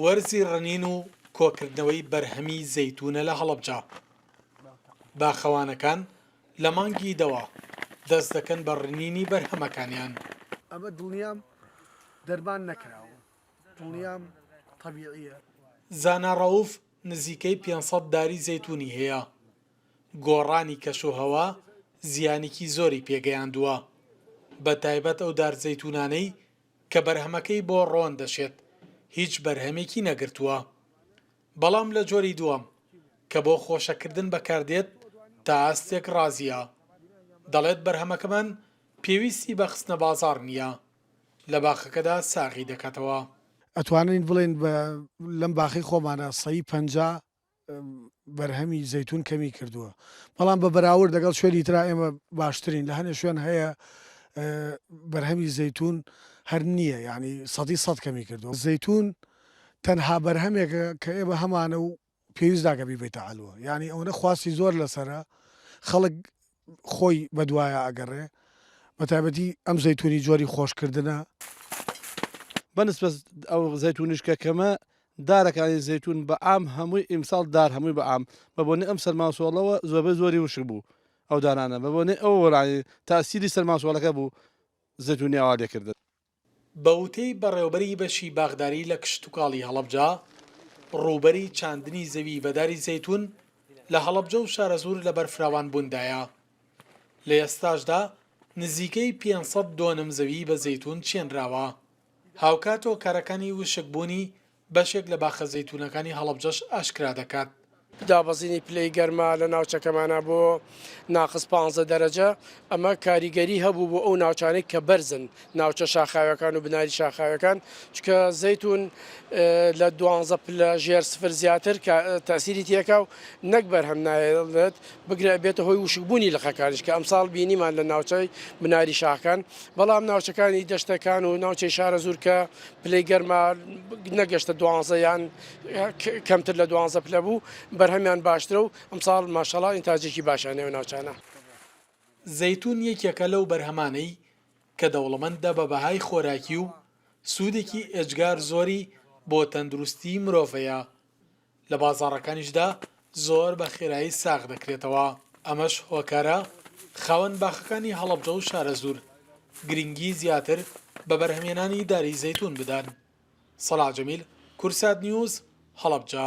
وەرزی ڕنین و کۆکردنەوەی بەرهەمی زەیتونە لە هەڵەبجە. باخەوانەکان لە مانگی دەوە دەست دەکەن بە ڕنینی بەرهەمەکانیان. ئەمە دڵنیام دەرمان نەکراوە، دڵنیام طەبیعیە. زانا ڕەوف نزیکەی 500 داری زەیتونی هەیە. گۆڕانی کەشوهەوا زیانێکی زۆری پێگەیاندووە، بە تایبەت ئەو دار زەیتونانەی کە بەرهەمەکەی بۆ ڕۆن دەشێت هیچ بەرهەمێکی نەگرتووە. بەڵام لە جۆری دووەم کە بۆ خۆشەکردن بەکاردێت تا ئاستێک ڕازیە، دەڵێت بەرهەمەکەمان پێویستی بە خستنە بازاڕ نییە، لە باخەکەدا ساغی دەکاتەوە. ئەتوانین بڵێن لەم باخی خۆمانە 150 بەرهەمی زەیتون کەمی کردووە، بەڵام بە بەراورد لەگەڵ شوێنی ترا ئێمە باشترین. لە هەنێ شوێن هەیە بەرهەمی زەیتون هەر نییە، ینی 100% کەمی کردووە. زەیتون تەنها بەرهەمێکە کە ئێمە هەمانە و پێویست داکە بیبێتە عەلوە، ینی ئەوەنە خواستی زۆر لەسرە، خەڵک خۆی بەدوایە ئەگەڕێ، بەتایبەتی ئەم زەیتونی جۆری خۆشکردنە. بەنسبەت ئەو زەیتونیش کە کەمە دارەکانی زەیتون بە ئام هەمووی ئیمساڵ دار هەمووی بە ئام بە بۆنێ ئەم سەرماسۆڵەوە زۆربەی زۆری وشک بوو ئەو دانانە، بە بۆنێ ئەو وەڵانی تاسیری سەرماسۆڵەکە بوو زەیتونی ئاوا لێکردن. بەوتەی بەڕێوەبەری بەشی باغداری لە کشتتوکاڵی هەڵەبجە ڕووبەری چاندنی زەوی بەداری زەیتون لە هەڵەبجە و شارەزور لە بەرفراوان بووندایە. لە ئێستاشدا نزیکەی 500 دۆنم زەوی بە زەیتون چێنراوە. هاوکاتۆ کارەکانی وشکبوونی بەشێک لە باخە زەیتونەکانی هەڵەبجەش ئاشکرا دەکات. دابەزینی پلەی گەرما لە ناوچەکەمانە بۆ ناقص 15 دەرەجە، ئەمە کاریگەری هەبوو بۆ ئەو ناوچانەی کە بەرزن ناوچە شاخاوەکان و بناری شاخاوەکان، چکە زەیتون لە 12 پلە ژێر سفر زیاتر تاسیری تێکا و نەک بەرهەم نایڵێت بگرێت بێتە هۆی وشکبوونی لەخەکانش، کە ئەمساڵ بینیمان لە ناوچەی بناری شاخەکان. بەڵام ناوچەکانی دەشتەکان و ناوچەی شارە زوور کە پلەی گەرما نەگەشتە 12 یان کەمتر لە 12 پلە بوو بەرهەمیان باشترە و ئەمساڵ ماشەڵڵا ئینتاجێکی باشانەوە ناوچانە. زەیتون یەکێکە لەو بەرهەمانەی کە دەوڵەمەندە بە بەهای خۆراکی و سوودێکی ئێجگار زۆری بۆ تەندروستی مرۆڤەیە. لە بازاڕەکانیشدا زۆر بە خێرایی ساغ دەکرێتەوە. ئەمەش هۆکارە خاوەن باخەکانی هەڵەبجە و شارەزور گرنگی زیاتر بە بەرهەمێنانی داری زەیتون بدەن. سەلاح جەمیل، کورسات نیوز، هەڵەبجە.